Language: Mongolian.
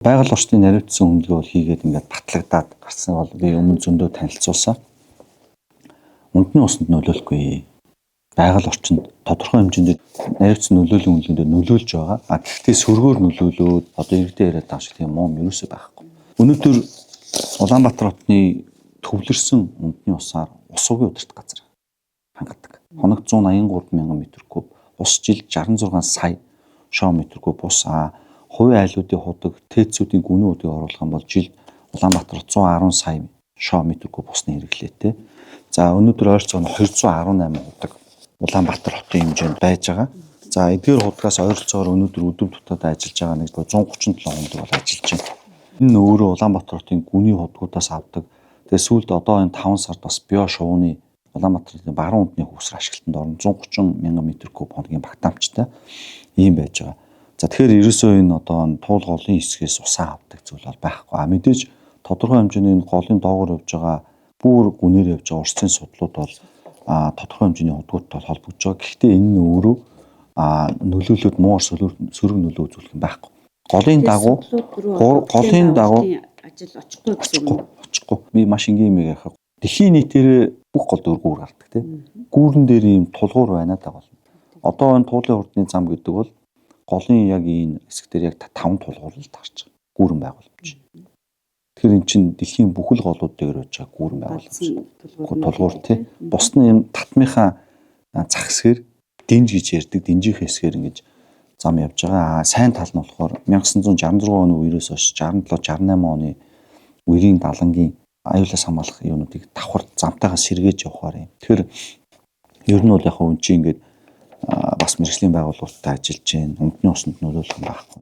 Байгаль орчны наривчлсан хөдөлгөөн бол хийгээд ингээд батлагдаад гарсан бол би өмнө зөндөө танилцуулсан. Үндэсний усанд нөлөөлөхгүй. Байгаль орчинд тодорхой хэмжээнд наривчлсан нөлөөллийн үнэлгээнд нөлөөлж байгаа. Гэхдээ сөргөөр нөлөөлөөд одоо иргэдээ яриад байгаа шиг тийм юм ерөөсөө байхгүй. Өнөөдөр Улаанбаатар хотны төвлөрсөн үндэсний усаар ус угийн удирдах газар хангадаг. Хоногт 183 мянган метр куб, ус жилд 66 сая шоо метр куб ус. Хувийн айлуудын худаг, ТЭЦ-үүдийн гүнэн удыг оруулах юм бол жилд Улаанбаатар 110 сая шоо метр куб усны хэрэглээтэй. За өнөөдөр ойролцоогоор 218 худаг Улаанбаатар хотын хэмжээнд байж байгаа. За эдгээр худгаас ойролцоогоор өнөөдөр өдөв тутаад ажиллаж байгаа нэг 137 худаг бол ажиллаж байна. Энэ өөрөө Улаанбаатар хотын гүний худгуудаас авдаг. Тэгээ сүүлд одоо энэ 5 сард бас био шувууны Улаанбаатарын баруун үдний хөвсөр ашиглалтанд орно 130 мянган метр куб хоногийн багтаамжтай ийм байж байгаа. За тэгэхээр ерөөсөө энэ одоо туул голын хэсгээс усаа авдаг зүйл бол байхгүй. Мэдээж тодорхой хэмжээний голын доогоор явж байгаа бүр гүнээр явж байгаа урсцын судлууд бол тодорхой хэмжээний худгуудтай холбогдож байгаа. Гэхдээ энэ нь өөрөө нөлөөлөлд муур сөрөг нөлөө үзүүлэх юм байхгүй. Голын дагуу ажил очихгүй. Би маш энгийн юм яхах. Дэлхийн нийтээр бүх гол дөрвөр гардаг тийм. Гүүрэн дээр ийм тулгуур байна даа бол. Одоо энэ туулын хурдны зам гэдэг бол голын яг энэ хэсгээр яг 5 тулгуур л таарч байгаа. Гүүрэн байгууламж. Тэгэхээр эн чинь дэлхийн бүхэл голууд дээр байж байгаа гүүрэн байгууламж. Тулгуур тийм. Бус нь энэ татмынхаа зах хэсгээр динж гэж ярьдаг. Динжийн хэсгээр ингэж зам явж байгаа. Сайн тал нь болохоор 1966 оны үеэс хойш 67 68 оны үерийн далангийн аюулаас хамгаалах юунуудыг давхар замтайгаа сэргээж явахаар юм. Тэгэхээр ер нь бол яг хүн чинь ингээд бас мэргэжлийн байгууллагуудтай ажиллаж байна. Үндэсний усанд нөлөөлөх юм байхгүй.